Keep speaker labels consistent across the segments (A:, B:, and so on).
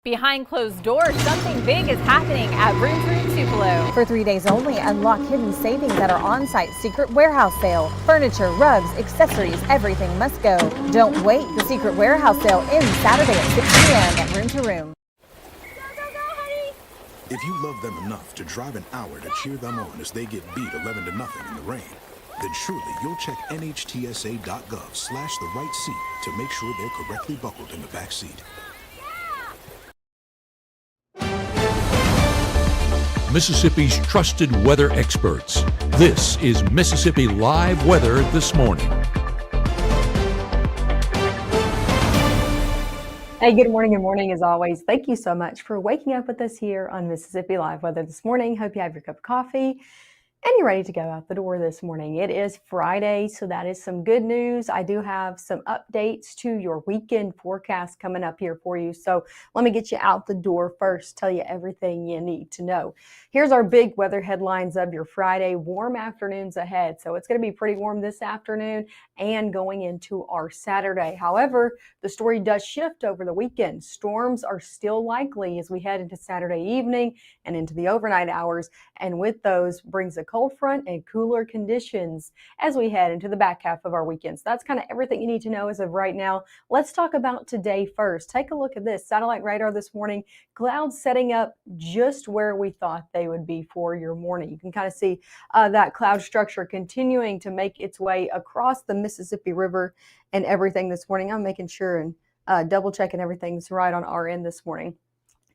A: Behind closed doors, something big is happening at Room to Room Tupelo.
B: For 3 days only, unlock hidden savings at our on-site secret warehouse sale. Furniture, rugs, accessories, everything must go. Don't wait. The secret warehouse sale ends Saturday at 6 p.m. at Room to Room.
C: If you love them enough to drive an hour to cheer them on as they get beat 11-0 in the rain, then surely you'll check NHTSA.gov/the right seat to make sure they're correctly buckled in the back seat.
D: Mississippi's trusted weather experts. This is Mississippi Live Weather This Morning.
E: Hey, good morning as always. Thank you so much for waking up with us here on Mississippi Live Weather This Morning. Hope you have your cup of coffee and you're ready to go out the door this morning. It is Friday, so that is some good news. I do have some updates to your weekend forecast coming up here for you. So let me get you out the door first, tell you everything you need to know. Here's our big weather headlines of your Friday. Warm afternoons ahead. So it's going to be pretty warm this afternoon and going into our Saturday. However, the story does shift over the weekend. Storms are still likely as we head into Saturday evening and into the overnight hours. And with those brings a cold front and cooler conditions as we head into the back half of our weekend. So that's kind of everything you need to know as of right now. Let's talk about today first. Take a look at this satellite radar this morning. Clouds setting up just where we thought they would be for your morning. You can kind of see that cloud structure continuing to make its way across the Mississippi River and everything this morning. I'm making sure and double checking everything's right on our end this morning.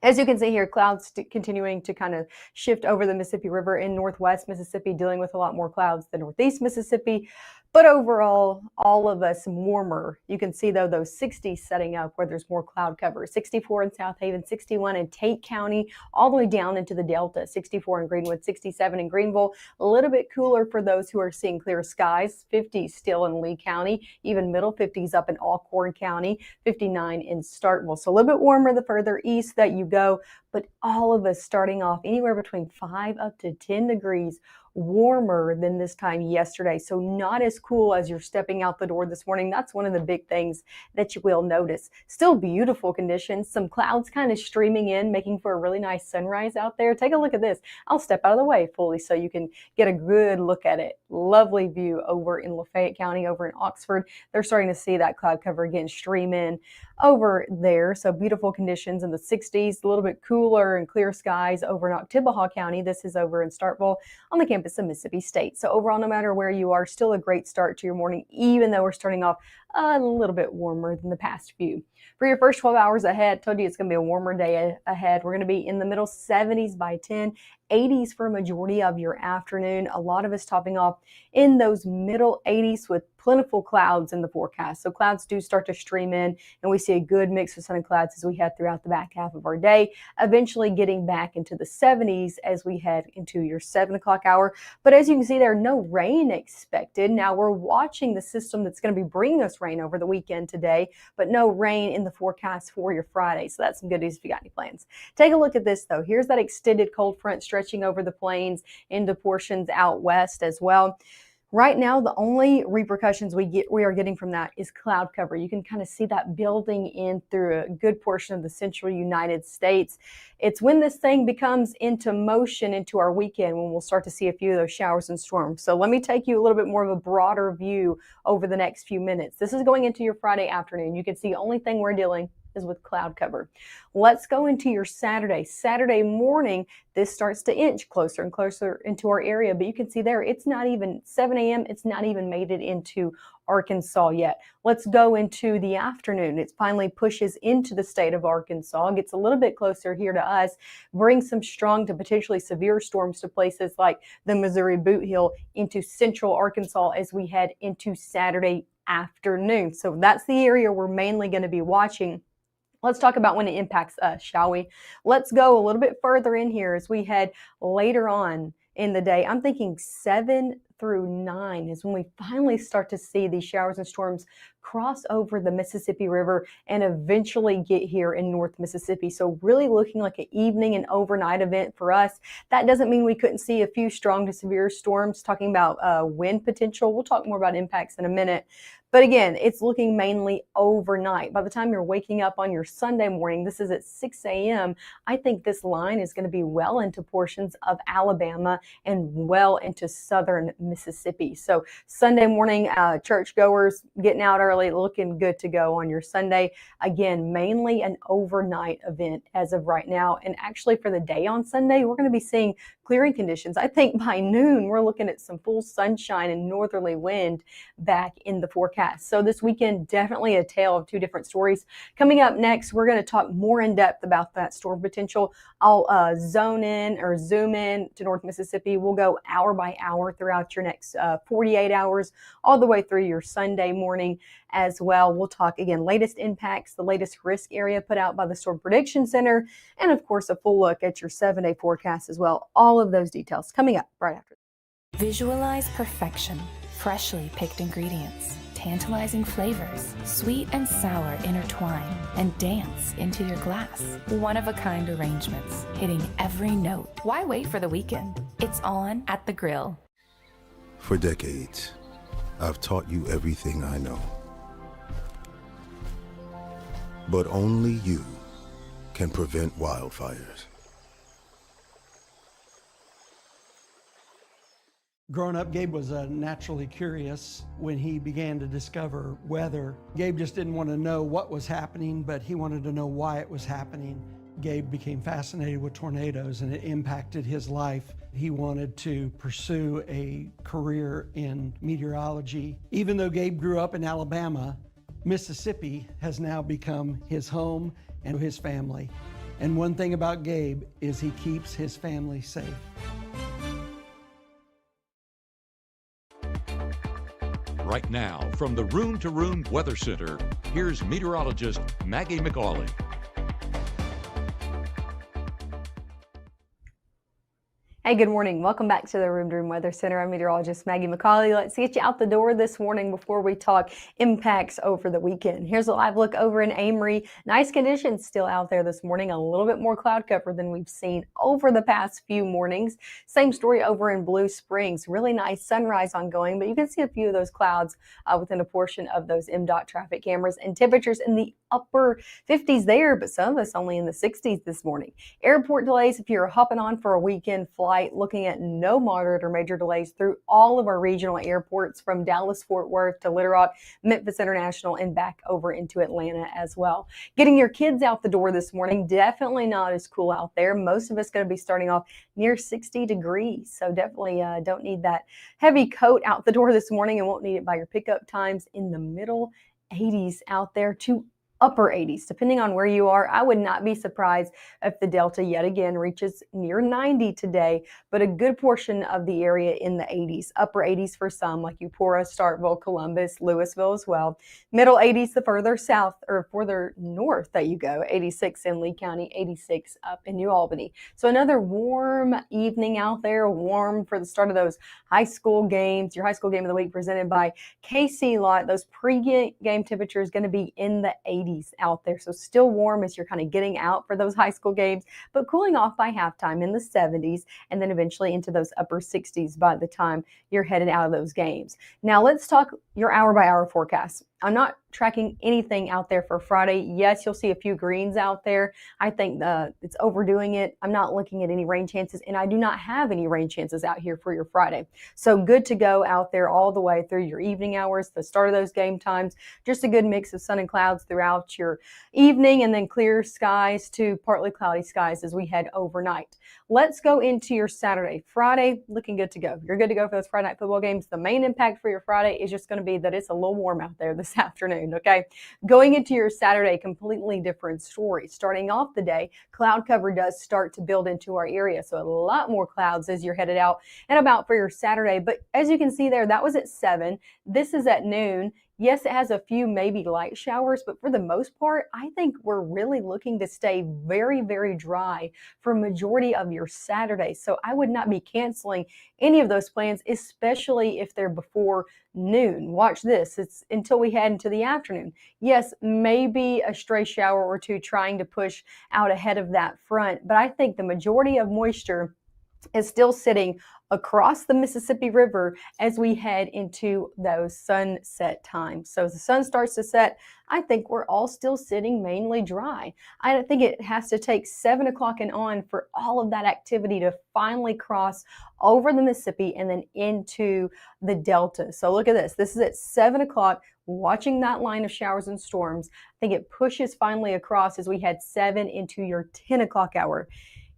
E: As you can see here, clouds continuing to kind of shift over the Mississippi River in northwest Mississippi, dealing with a lot more clouds than northeast Mississippi. But overall, all of us warmer. You can see, though, those 60s setting up where there's more cloud cover. 64 in South Haven, 61 in Tate County, all the way down into the Delta. 64 in Greenwood, 67 in Greenville. A little bit cooler for those who are seeing clear skies. 50s still in Lee County, even middle 50s up in Alcorn County, 59 in Starkville. So a little bit warmer the further east that you go, but all of us starting off anywhere between 5 up to 10 degrees warmer than this time yesterday. So not as cool as you're stepping out the door this morning. That's one of the big things that you will notice. Still beautiful conditions. Some clouds kind of streaming in, making for a really nice sunrise out there. Take a look at this. I'll step out of the way fully so you can get a good look at it. Lovely view over in Lafayette County, over in Oxford. They're starting to see that cloud cover again stream in over there. So beautiful conditions in the 60s, a little bit cooler and clear skies over in Oktibbeha County. This is over in Starkville on the campus of Mississippi State. So overall, no matter where you are, still a great start to your morning, even though we're starting off a little bit warmer than the past few. For your first 12 hours ahead, told you it's going to be a warmer day ahead. We're going to be in the middle 70s by 10, 80s for a majority of your afternoon. A lot of us topping off in those middle 80s with plentiful clouds in the forecast. So clouds do start to stream in, and we see a good mix of sun and clouds as we head throughout the back half of our day, eventually getting back into the 70s as we head into your 7 o'clock hour. But as you can see, there's no rain expected. Now we're watching the system that's going to be bringing us rain over the weekend today, but no rain in the forecast for your Friday. So that's some good news if you got any plans. Take a look at this though. Here's that extended cold front stretching over the plains into portions out west as well. Right now, the only repercussions we are getting from that is cloud cover. You can kind of see that building in through a good portion of the central United States. It's when this thing becomes into motion into our weekend when we'll start to see a few of those showers and storms. So let me take you a little bit more of a broader view over the next few minutes. This is going into your Friday afternoon. You can see the only thing we're dealing is with cloud cover. Let's go into your Saturday. Saturday morning, this starts to inch closer and closer into our area, but you can see there, it's not even 7 a.m. It's not even made it into Arkansas yet. Let's go into the afternoon. It finally pushes into the state of Arkansas, gets a little bit closer here to us, brings some strong to potentially severe storms to places like the Missouri Boot Heel into central Arkansas as we head into Saturday afternoon. So that's the area we're mainly going to be watching. Let's talk about when it impacts us, shall we? Let's go a little bit further in here as we head later on in the day. I'm thinking 7 through 9 is when we finally start to see these showers and storms cross over the Mississippi River and eventually get here in North Mississippi. So really looking like an evening and overnight event for us. That doesn't mean we couldn't see a few strong to severe storms. Talking about wind potential. We'll talk more about impacts in a minute. But again, it's looking mainly overnight. By the time you're waking up on your Sunday morning, this is at 6 a.m., I think this line is going to be well into portions of Alabama and well into southern Mississippi. So Sunday morning, churchgoers getting out early, looking good to go on your Sunday. Again, mainly an overnight event as of right now. And actually for the day on Sunday, we're going to be seeing clearing conditions. I think by noon, we're looking at some full sunshine and northerly wind back in the forecast. So this weekend, definitely a tale of two different stories. Coming up next, we're going to talk more in depth about that storm potential. I'll zoom in to North Mississippi. We'll go hour by hour throughout your next 48 hours, all the way through your Sunday morning as well. We'll talk again, latest impacts, the latest risk area put out by the Storm Prediction Center, and of course, a full look at your 7-day forecast as well. All of those details coming up right after.
F: Visualize perfection, freshly picked ingredients, tantalizing flavors, sweet and sour intertwine, and dance into your glass. One-of-a-kind arrangements, hitting every note. Why wait for the weekend? It's on at the grill.
C: For decades, I've taught you everything I know. But only you can prevent wildfires.
G: Growing up, Gabe was naturally curious when he began to discover weather. Gabe just didn't want to know what was happening, but he wanted to know why it was happening. Gabe became fascinated with tornadoes and it impacted his life. He wanted to pursue a career in meteorology. Even though Gabe grew up in Alabama, Mississippi has now become his home and his family. And one thing about Gabe is he keeps his family safe.
D: Right now, from the Room to Room Weather Center, here's meteorologist Maggie McAuley.
E: Hey, good morning. Welcome back to the Room to Room Weather Center. I'm meteorologist Maggie McAuley. Let's get you out the door this morning before we talk impacts over the weekend. Here's a live look over in Amory. Nice conditions still out there this morning. A little bit more cloud cover than we've seen over the past few mornings. Same story over in Blue Springs. Really nice sunrise ongoing, but you can see a few of those clouds within a portion of those MDOT traffic cameras, and temperatures in the upper 50s there, but some of us only in the 60s this morning. Airport delays if you're hopping on for a weekend flight. Looking at no moderate or major delays through all of our regional airports from Dallas, Fort Worth to Little Rock, Memphis International, and back over into Atlanta as well. Getting your kids out the door this morning, definitely not as cool out there. Most of us going to be starting off near 60 degrees. So definitely don't need that heavy coat out the door this morning, and won't need it by your pickup times in the middle 80s out there to upper 80s, depending on where you are. I would not be surprised if the Delta yet again reaches near 90 today, but a good portion of the area in the 80s, upper 80s for some, like Eupora, Starkville, Columbus, Louisville as well. Middle 80s the further south or further north that you go, 86 in Lee County, 86 up in New Albany. So another warm evening out there, warm for the start of those high school games. Your high school game of the week presented by KC Lot. Those pre-game temperatures going to be in the 80s out there. So still warm as you're kind of getting out for those high school games, but cooling off by halftime in the 70s, and then eventually into those upper 60s by the time you're headed out of those games. Now let's talk your hour by hour forecast. I'm not tracking anything out there for Friday. Yes, you'll see a few greens out there. I think it's overdoing it. I'm not looking at any rain chances, and I do not have any rain chances out here for your Friday. So good to go out there all the way through your evening hours, the start of those game times. Just a good mix of sun and clouds throughout your evening, and then clear skies to partly cloudy skies as we head overnight. Let's go into your Saturday. Friday, looking good to go. You're good to go for those Friday night football games. The main impact for your Friday is just going to be that it's a little warm out there this afternoon, okay? Going into your Saturday, completely different story. Starting off the day, cloud cover does start to build into our area, so a lot more clouds as you're headed out and about for your Saturday. But as you can see there, that was at 7. This is at noon. Yes, it has a few maybe light showers, but for the most part, I think we're really looking to stay very, very dry for majority of your Saturday. So I would not be canceling any of those plans, especially if they're before noon. Watch this. It's until we head into the afternoon. Yes, maybe a stray shower or two trying to push out ahead of that front, but I think the majority of moisture is still sitting across the Mississippi River as we head into those sunset times. So as the sun starts to set, I think we're all still sitting mainly dry. I don't think it has to take 7 o'clock and on for all of that activity to finally cross over the Mississippi and then into the Delta. So look at this. This is at 7 o'clock. Watching that line of showers and storms, I think it pushes finally across as we head 7 into your 10 o'clock hour.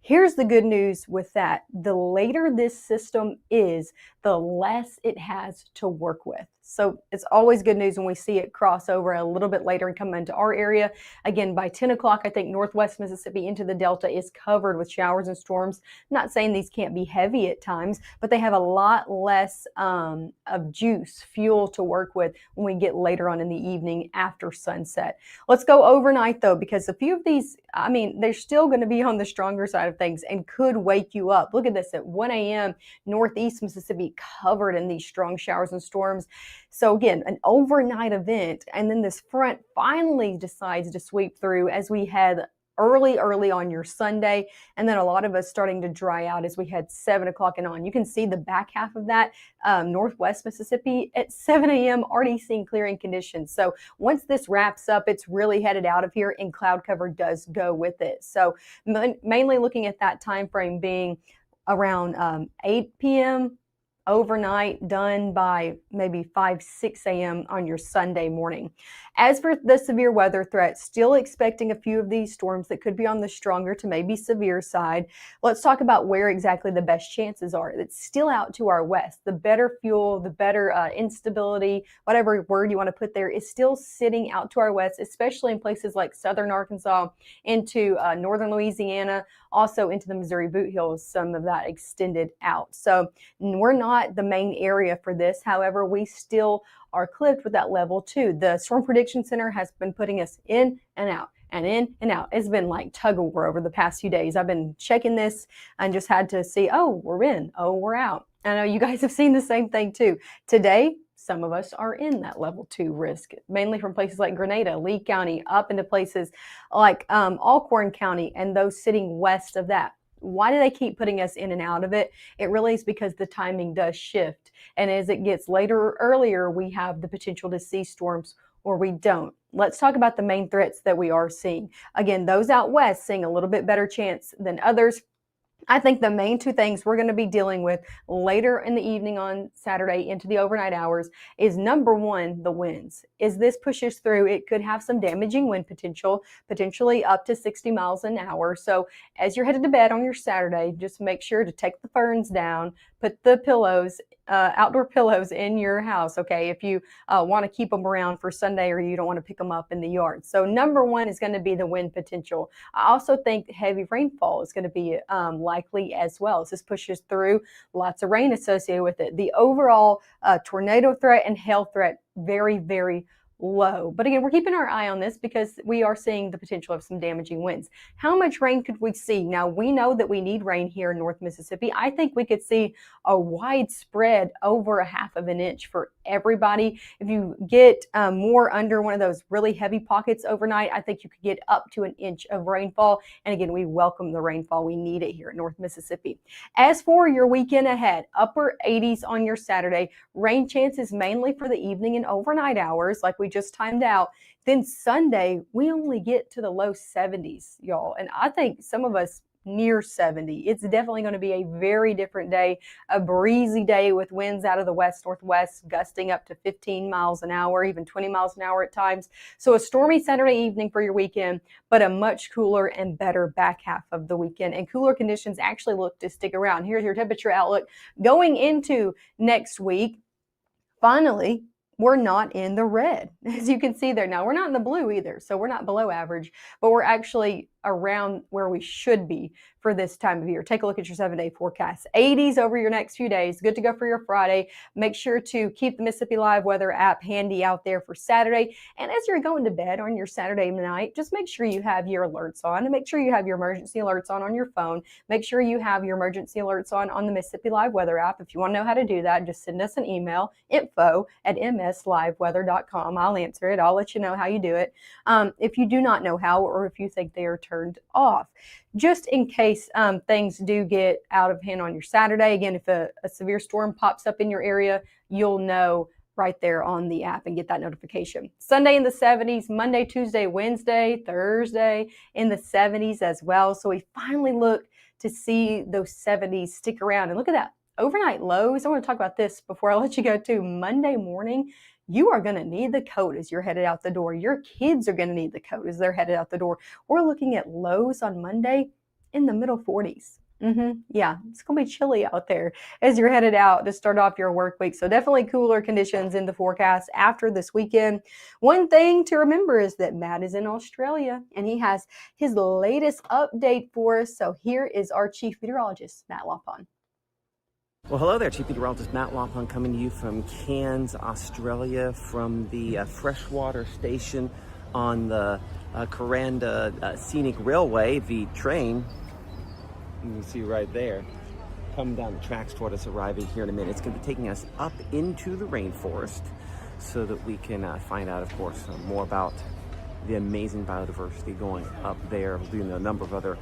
E: Here's the good news with that. The later this system is, the less it has to work with. So it's always good news when we see it cross over a little bit later and come into our area. Again, by 10 o'clock, I think northwest Mississippi into the Delta is covered with showers and storms. Not saying these can't be heavy at times, but they have a lot less of juice, fuel to work with when we get later on in the evening after sunset. Let's go overnight though, because a few of these, I mean, they're still going to be on the stronger side of things and could wake you up. Look at this at 1 a.m. northeast Mississippi covered in these strong showers and storms. So again, an overnight event, and then this front finally decides to sweep through as we head early on your Sunday, and then a lot of us starting to dry out as we head 7 o'clock and on. You can see the back half of that, northwest Mississippi at 7 a.m. already seeing clearing conditions. So once this wraps up, it's really headed out of here, and cloud cover does go with it. So mainly looking at that time frame being around 8 p.m. overnight, done by maybe 5-6 a.m. on your Sunday morning. As for the severe weather threat, still expecting a few of these storms that could be on the stronger to maybe severe side. Let's talk about where exactly the best chances are. It's still out to our west. The better fuel, the better instability, whatever word you want to put there, is still sitting out to our west, especially in places like southern Arkansas, into northern Louisiana, also into the Missouri Boot Hills, some of that extended out. So we're not the main area for this. However, we still are clipped with that level 2. The Storm Prediction Center has been putting us in and out and in and out. It's been like tug of war over the past few days. I've been checking this and just had to see, oh, we're in, oh, we're out. I know you guys have seen the same thing too. Today, some of us are in that level 2 risk, mainly from places like Grenada, Lee County, up into places like Alcorn County, and those sitting west of that. Why do they keep putting us in and out of it? It really is because the timing does shift. And as it gets later or earlier, we have the potential to see storms or we don't. Let's talk about the main threats that we are seeing. Again, those out west seeing a little bit better chance than others. I think the main 2 things we're going to be dealing with later in the evening on Saturday into the overnight hours is, number 1, the winds. As this pushes through, it could have some damaging wind potential, potentially up to 60 miles an hour. So as you're headed to bed on your Saturday, just make sure to take the ferns down, put the pillows, outdoor pillows in your house, okay, if you want to keep them around for Sunday or you don't want to pick them up in the yard. So number 1 is going to be the wind potential. I also think heavy rainfall is going to be likely as well. As this pushes through, lots of rain associated with it. The overall tornado threat and hail threat, very, very low. But again, we're keeping our eye on this because we are seeing the potential of some damaging winds. How much rain could we see? Now, we know that we need rain here in North Mississippi. I think we could see a widespread over 1/2 inch for everybody. If you get more under one of those really heavy pockets overnight, I think you could get up to 1 inch of rainfall. And again, we welcome the rainfall. We need it here in North Mississippi. As for your weekend ahead, upper 80s on your Saturday, rain chances mainly for the evening and overnight hours, like we just timed out. Then Sunday, we only get to the low 70s, y'all. And I think some of us near 70. It's definitely going to be a very different day, a breezy day with winds out of the west-northwest gusting up to 15 miles an hour, even 20 miles an hour at times. So a stormy Saturday evening for your weekend, but a much cooler and better back half of the weekend. And cooler conditions actually look to stick around. Here's your temperature outlook going into next week. Finally, we're not in the red, as you can see there. Now, we're not in the blue either, so we're not below average, but we're actually around where we should be for this time of year. Take a look at your 7-day forecast. 80s over your next few days. Good to go for your Friday. Make sure to keep the Mississippi Live Weather app handy out there for Saturday. And as you're going to bed on your Saturday night, just make sure you have your alerts on, and make sure you have your emergency alerts on your phone. Make sure you have your emergency alerts on the Mississippi Live Weather app. If you want to know how to do that, just send us an email, info@msliveweather.com. I'll answer it. I'll let you know how you do it. If you do not know how, or if you think they are turned off, just in case things do get out of hand on your Saturday. Again, if a severe storm pops up in your area, you'll know right there on the app and get that notification. Sunday in the 70s, Monday, Tuesday, Wednesday, Thursday in the 70s as well. So we finally look to see those 70s stick around. And look at that. Overnight lows. I want to talk about this before I let you go too. Monday morning, you are going to need the coat as you're headed out the door. Your kids are going to need the coat as they're headed out the door. We're looking at lows on Monday in the middle 40s. Yeah, it's going to be chilly out there as you're headed out to start off your work week. So definitely cooler conditions in the forecast after this weekend. One thing to remember is that Matt is in Australia and he has his latest update for us. So here is our chief meteorologist, Matt Lopon.
H: Well, hello there, Chief Meteorologist Matt Lopon coming to you from Cairns, Australia, from the freshwater station on the Kuranda Scenic Railway, the train. You can see right there, coming down the tracks toward us, arriving here in a minute. It's going to be taking us up into the rainforest so that we can find out, of course, more about the amazing biodiversity going up there, doing a number of other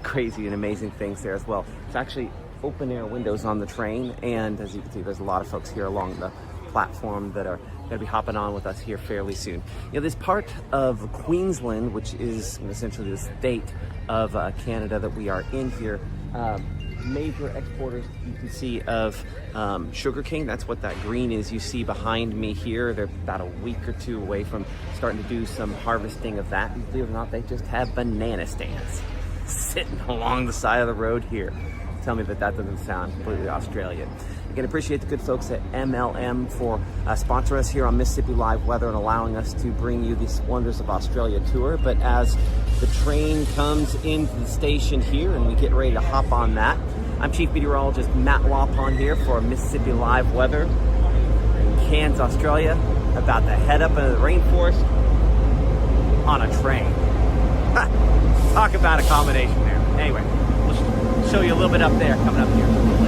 H: crazy and amazing things there as well. It's actually open air windows on the train, and as you can see, there's a lot of folks here along the platform that are going to be hopping on with us here fairly soon. You know, this part of Queensland, which is essentially the state of Canada that we are in here, major exporters, you can see, of sugarcane. That's what that green is you see behind me here. They're about a week or two away from starting to do some harvesting of that. And believe it or not, they just have banana stands sitting along the side of the road here. Tell me that doesn't sound completely Australian. Again, appreciate the good folks at MLM for sponsoring us here on Mississippi Live Weather and allowing us to bring you these Wonders of Australia tour. But as the train comes into the station here and we get ready to hop on that, I'm Chief Meteorologist Matt Lopon here for Mississippi Live Weather in Cairns, Australia, about to head up into the rainforest on a train. Talk about a combination there. Anyway, we'll show you a little bit up there coming up here a little later.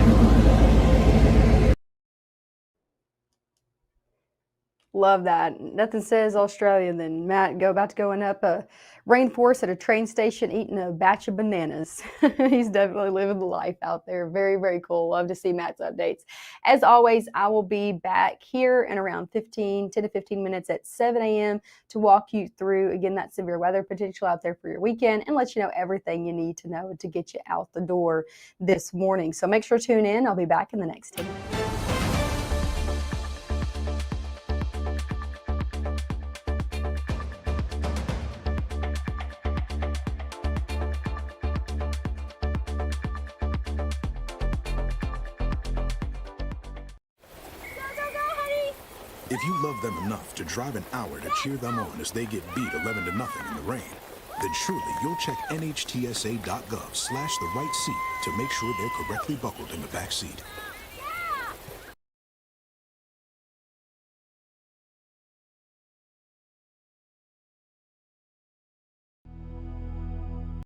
E: Love that. Nothing says Australian than Matt about to going up a rainforest at a train station eating a batch of bananas. He's definitely living the life out there. Very, very cool. Love to see Matt's updates. As always, I will be back here in around 10 to 15 minutes at 7 a.m. to walk you through, again, that severe weather potential out there for your weekend and let you know everything you need to know to get you out the door this morning. So make sure to tune in. I'll be back in the next 10 minutes.
C: If you love them enough to drive an hour to cheer them on as they get beat 11 to nothing in the rain, then surely you'll check NHTSA.gov/the right seat to make sure they're correctly buckled in the back seat.